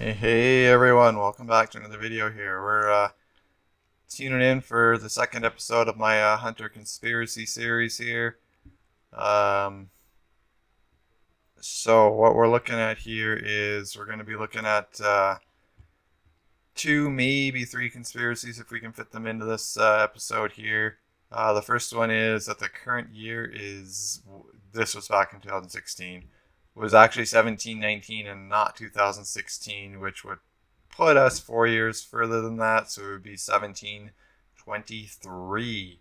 Hey everyone, welcome back to another video here. We're tuning in for the second episode of my Hunter Conspiracy series here. Um, so what we're looking at here is we're going to be looking at two, maybe three conspiracies if we can fit them into this episode here. The first one is that the current year this was back in 2016, was actually 1719 and not 2016, which would put us 4 years further than that, so it would be 1723.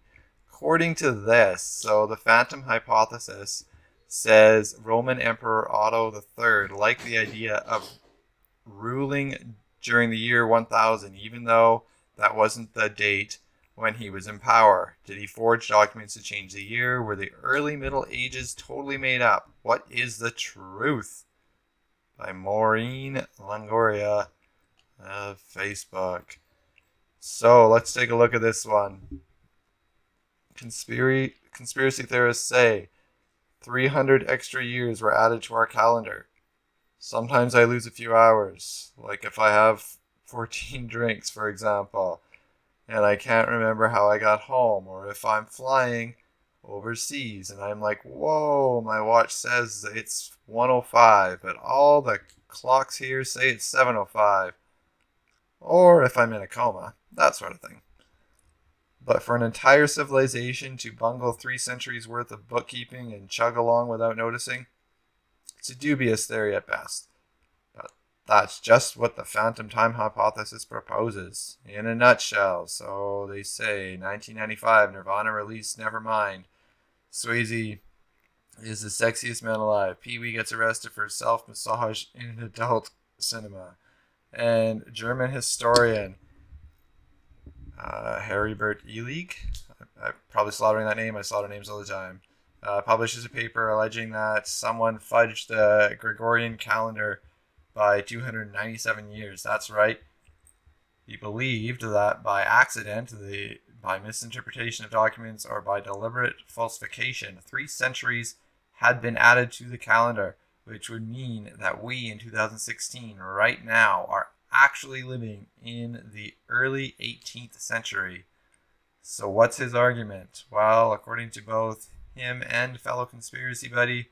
According to this, so the phantom hypothesis says Roman Emperor Otto III liked the idea of ruling during the year 1000, even though that wasn't the date when he was in power. Did he forge documents to change the year? Were the early Middle Ages totally made up? What is the truth? By Maureen Longoria of Facebook. So let's take a look at this one. Conspiracy theorists say 300 extra years were added to our calendar. Sometimes I lose a few hours, like if I have 14 drinks, for example, and I can't remember how I got home, or if I'm flying overseas and I'm like, whoa, my watch says it's 1:05, but all the clocks here say it's 7:05. Or if I'm in a coma, that sort of thing. But for an entire civilization to bungle 3 centuries worth of bookkeeping and chug along without noticing, it's a dubious theory at best. But that's just what the phantom time hypothesis proposes, in a nutshell. So they say 1995, Nirvana released Nevermind. Swayze is the sexiest man alive. Pee-wee gets arrested for self-massage in adult cinema. And German historian Heribert Illig, I'm probably slaughtering that name, I slaughter names all the time, publishes a paper alleging that someone fudged the Gregorian calendar by 297 years. That's right. He believed that by accident, by misinterpretation of documents, or by deliberate falsification, 3 centuries had been added to the calendar, which would mean that we in 2016, right now, are actually living in the early 18th century. So what's his argument? Well, according to both him and fellow conspiracy buddy,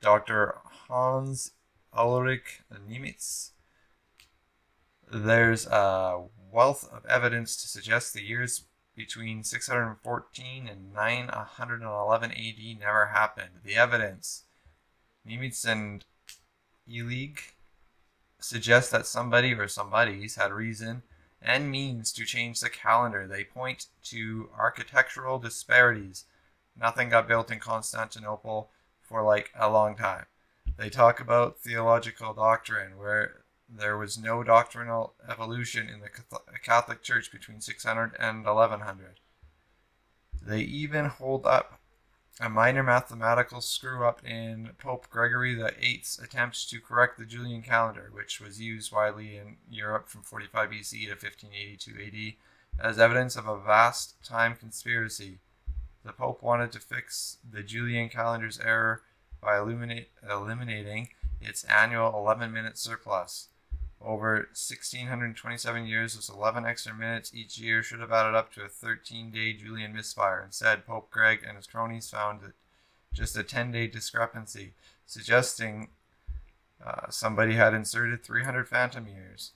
Dr. Hans Ulrich Niemitz, there's a wealth of evidence to suggest the years between 614 and 911 AD never happened. The evidence, Niemitz and Illig, suggests that somebody or somebodies had reason and means to change the calendar. They point to architectural disparities. Nothing got built in Constantinople for like a long time. They talk about theological doctrine, where there was no doctrinal evolution in the Catholic Church between 600 and 1100. They even hold up a minor mathematical screw-up in Pope Gregory VIII's attempts to correct the Julian calendar, which was used widely in Europe from 45 BC to 1582 AD, as evidence of a vast time conspiracy. The Pope wanted to fix the Julian calendar's error by eliminating its annual 11-minute surplus. Over 1,627 years, those 11 extra minutes each year should have added up to a 13-day Julian misfire. Instead, Pope Greg and his cronies found just a 10-day discrepancy, suggesting somebody had inserted 300 phantom years.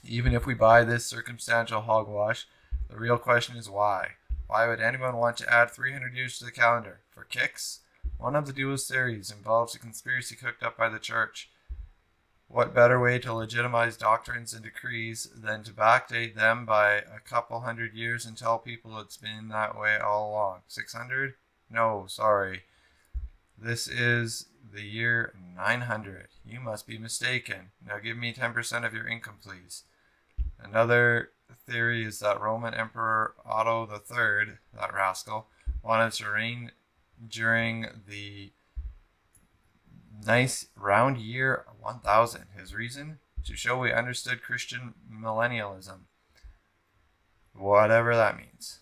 Even if we buy this circumstantial hogwash, the real question is why? Why would anyone want to add 300 years to the calendar? For kicks? One of the dualist theories involves a conspiracy cooked up by the church. What better way to legitimize doctrines and decrees than to backdate them by a couple hundred years and tell people it's been that way all along? 600? No, sorry. This is the year 900. You must be mistaken. Now give me 10% of your income, please. Another theory is that Roman Emperor Otto III, that rascal, wanted to reign during the nice round year 1000. His reason? To show we understood Christian millennialism. Whatever that means.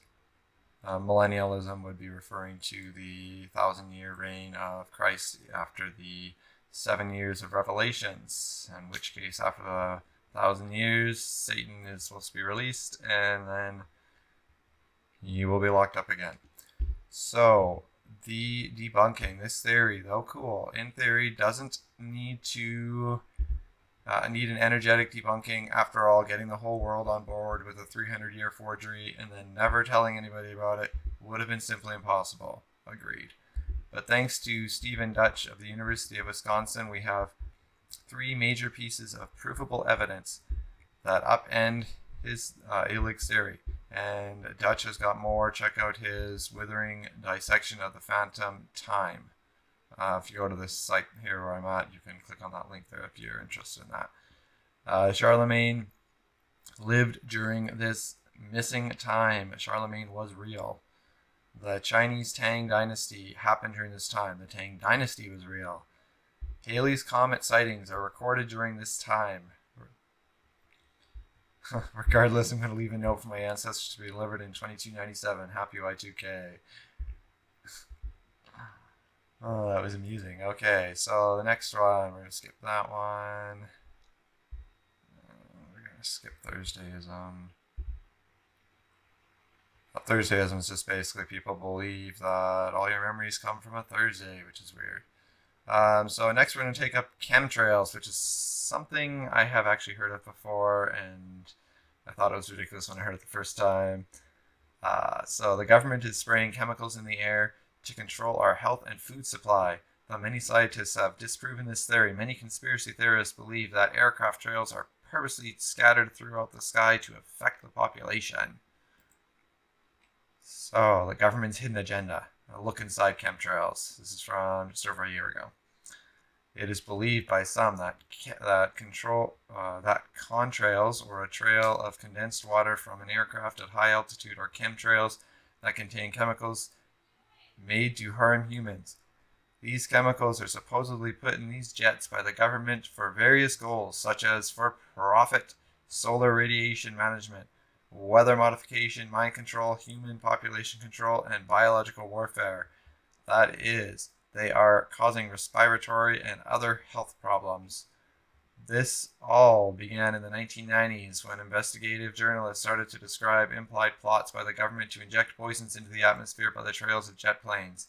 Millennialism would be referring to the 1,000-year reign of Christ after the 7 years of revelations, in which case after the 1,000 years, Satan is supposed to be released, and then you will be locked up again. So, the debunking, this theory, though cool, in theory doesn't need to need an energetic debunking. After all, getting the whole world on board with a 300-year forgery and then never telling anybody about it would have been simply impossible. Agreed. But thanks to Stephen Dutch of the University of Wisconsin, we have 3 major pieces of provable evidence that upend his Illig's theory. And Dutch has got more. Check out his withering dissection of the phantom time. If you go to this site here where I'm at, you can click on that link there if you're interested in that. Charlemagne lived during this missing time. Charlemagne was real. The Chinese Tang Dynasty happened during this time. The Tang Dynasty was real. Halley's Comet sightings are recorded during this time. Regardless, I'm going to leave a note for my ancestors to be delivered in 2297. Happy Y2K. Oh, that was amusing. Okay, so the next one, we're going to skip that one. We're going to skip Thursdayism. Thursdayism is just basically people believe that all your memories come from a Thursday, which is weird. So next we're going to take up chemtrails, which is something I have actually heard of before, and I thought it was ridiculous when I heard it the first time. So the government is spraying chemicals in the air to control our health and food supply. Though many scientists have disproven this theory, many conspiracy theorists believe that aircraft trails are purposely scattered throughout the sky to affect the population. So, the government's hidden agenda. A look inside chemtrails. This is from just over a year ago. It is believed by some that contrails, or a trail of condensed water from an aircraft at high altitude, are chemtrails that contain chemicals made to harm humans. These chemicals are supposedly put in these jets by the government for various goals, such as for profit, solar radiation management, weather modification, mind control, human population control, and biological warfare. That is, they are causing respiratory and other health problems. This all began in the 1990s when investigative journalists started to describe implied plots by the government to inject poisons into the atmosphere by the trails of jet planes.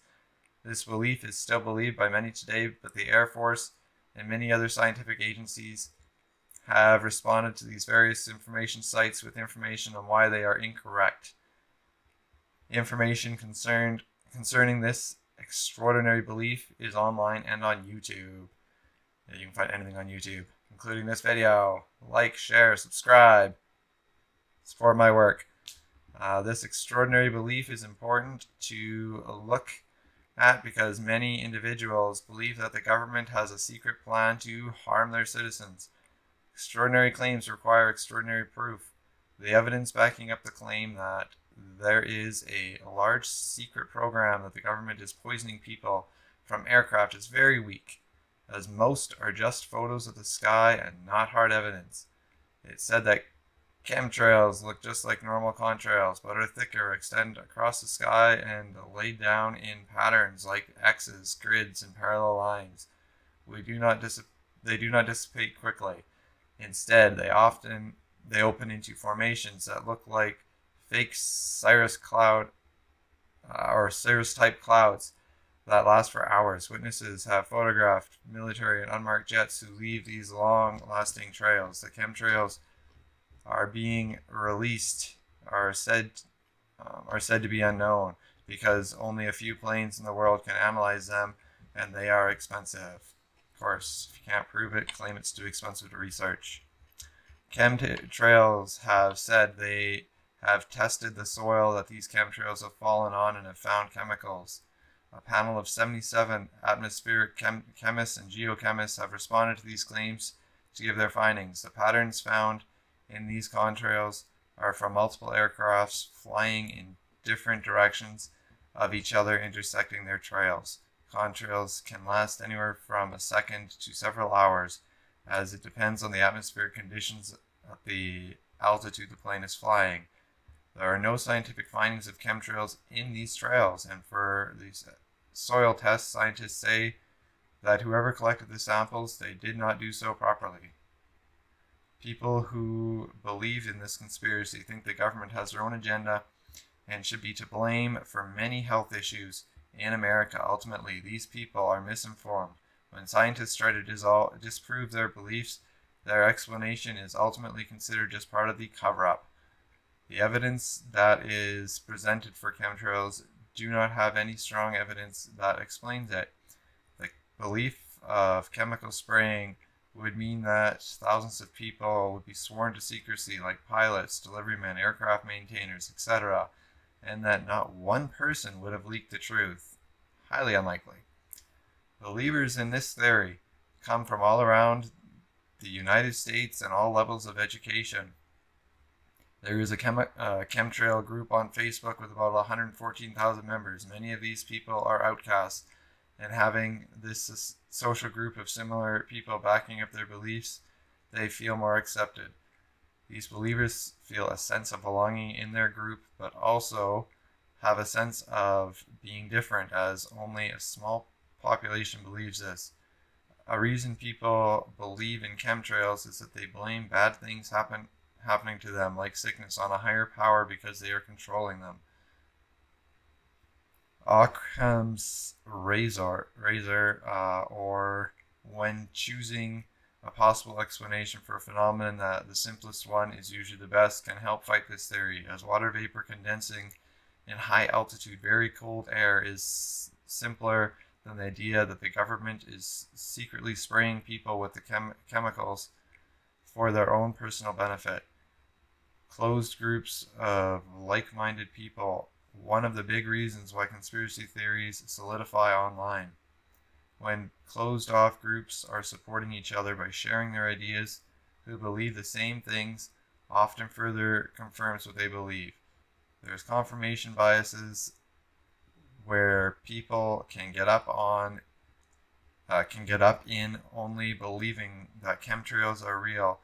This belief is still believed by many today, but the Air Force and many other scientific agencies have responded to these various information sites with information on why they are incorrect. Information concerning this extraordinary belief is online and on YouTube. You can find anything on YouTube, including this video. Like, share, subscribe. Support my work. This extraordinary belief is important to look at because many individuals believe that the government has a secret plan to harm their citizens. Extraordinary claims require extraordinary proof. The evidence backing up the claim that there is a large secret program that the government is poisoning people from aircraft is very weak, as most are just photos of the sky and not hard evidence. It's said that chemtrails look just like normal contrails, but are thicker, extend across the sky, and laid down in patterns like X's, grids, and parallel lines. They do not dissipate quickly. Instead, they open into formations that look like fake cirrus cloud or cirrus-type clouds that last for hours. Witnesses have photographed military and unmarked jets who leave these long-lasting trails. The chemtrails are being released are said to be unknown because only a few planes in the world can analyze them, and they are expensive. Of course, if you can't prove it, claim it's too expensive to research. Chemtrails have said they have tested the soil that these chemtrails have fallen on and have found chemicals. A panel of 77 atmospheric chemists and geochemists have responded to these claims to give their findings. The patterns found in these contrails are from multiple aircrafts flying in different directions of each other, intersecting their trails. Contrails can last anywhere from a second to several hours, as it depends on the atmospheric conditions at the altitude the plane is flying. There are no scientific findings of chemtrails in these trails, and for these soil tests, scientists say that whoever collected the samples, they did not do so properly. People who believe in this conspiracy think the government has their own agenda and should be to blame for many health issues in America. Ultimately, these people are misinformed. When scientists try to disprove their beliefs, their explanation is ultimately considered just part of the cover-up. The evidence that is presented for chemtrails do not have any strong evidence that explains it. The belief of chemical spraying would mean that thousands of people would be sworn to secrecy, like pilots, delivery men, aircraft maintainers, etc., and that not one person would have leaked the truth. Highly unlikely. Believers in this theory come from all around the United States and all levels of education. There is a chemtrail group on Facebook with about 114,000 members. Many of these people are outcasts, and having this social group of similar people backing up their beliefs, they feel more accepted. These believers feel a sense of belonging in their group, but also have a sense of being different, as only a small population believes this. A reason people believe in chemtrails is that they blame bad things happening to them, like sickness, on a higher power because they are controlling them. Occam's razor, or when choosing a possible explanation for a phenomenon that the simplest one is usually the best, can help fight this theory, as water vapor condensing in high altitude, very cold air is simpler than the idea that the government is secretly spraying people with the chemicals for their own personal benefit. Closed groups of like-minded people, one of the big reasons why conspiracy theories solidify online. When closed-off groups are supporting each other by sharing their ideas, who believe the same things often further confirms what they believe. There's confirmation biases where people can get up in only believing that chemtrails are real.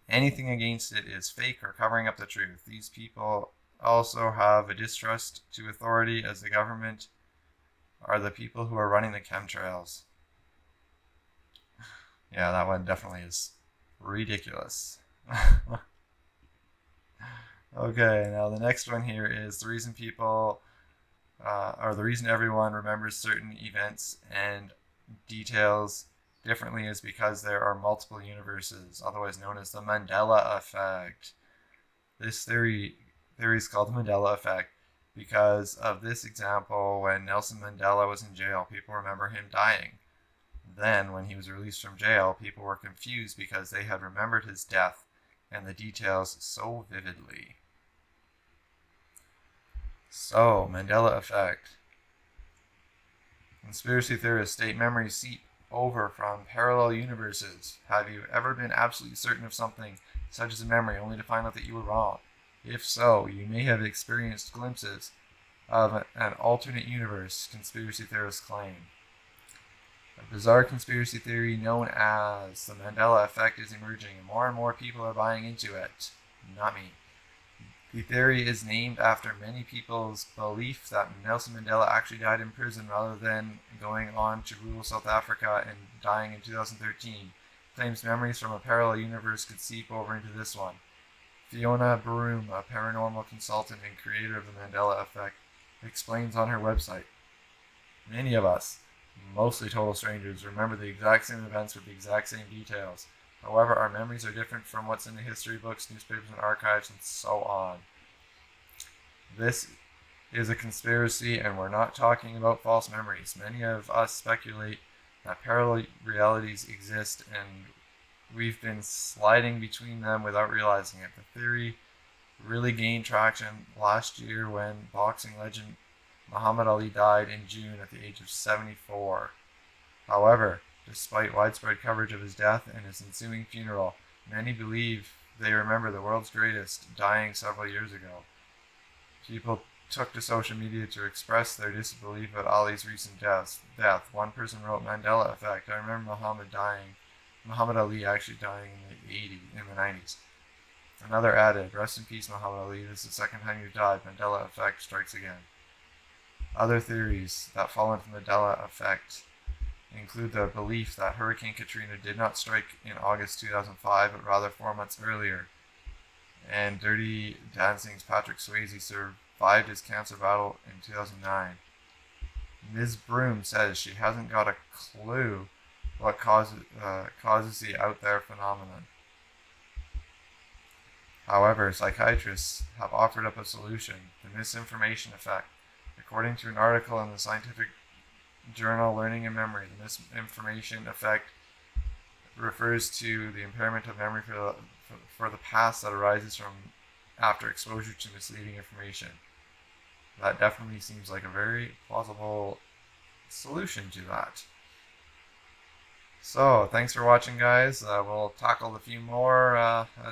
Anything against it is fake or covering up the truth. These people also have a distrust to authority, as the government are the people who are running the chemtrails. Yeah, that one definitely is ridiculous. Okay, now the next one here is the reason people, or the reason everyone remembers certain events and details differently is because there are multiple universes, otherwise known as the Mandela Effect. This theory is called the Mandela Effect because of this example. When Nelson Mandela was in jail, people remember him dying. Then, when he was released from jail, people were confused because they had remembered his death and the details so vividly. So, Mandela Effect. Conspiracy theorists state memories seep over from parallel universes. Have you ever been absolutely certain of something, such as a memory, only to find out that you were wrong? If so, you may have experienced glimpses of an alternate universe, conspiracy theorists claim. A bizarre conspiracy theory known as the Mandela Effect is emerging, and more people are buying into it. Not me. The theory is named after many people's belief that Nelson Mandela actually died in prison rather than going on to rule South Africa and dying in 2013. Claims memories from a parallel universe could seep over into this one. Fiona Broom, a paranormal consultant and creator of the Mandela Effect, explains on her website, "Many of us, mostly total strangers, remember the exact same events with the exact same details. However, our memories are different from what's in the history books, newspapers, and archives, and so on. This is a conspiracy, and we're not talking about false memories. Many of us speculate that parallel realities exist, and we've been sliding between them without realizing it. The theory really gained traction last year when boxing legend Muhammad Ali died in June at the age of 74. However, despite widespread coverage of his death and his ensuing funeral, many believe they remember the world's greatest dying several years ago. People took to social media to express their disbelief at Ali's recent death. One person wrote, "Mandela Effect. I remember Muhammad Ali actually dying in the 90s. Another added, "Rest in peace, Muhammad Ali. This is the second time you died. Mandela Effect strikes again." Other theories that fall into the Mandela Effect include the belief that Hurricane Katrina did not strike in August 2005, but rather 4 months earlier. And Dirty Dancing's Patrick Swayze survived his cancer battle in 2009. Ms. Broom says she hasn't got a clue what causes the out there phenomenon. However, psychiatrists have offered up a solution: the misinformation effect. According to an article in the scientific journal Learning and Memory, the misinformation effect refers to the impairment of memory for the past that arises from after exposure to misleading information. That definitely seems like a very plausible solution to that. So, thanks for watching, guys. We'll tackle a few more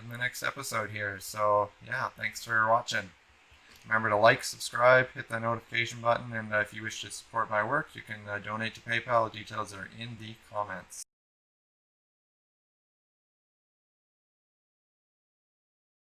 in the next episode here. So, yeah, thanks for watching. Remember to like, subscribe, hit the notification button, and if you wish to support my work, you can donate to PayPal. The details are in the comments.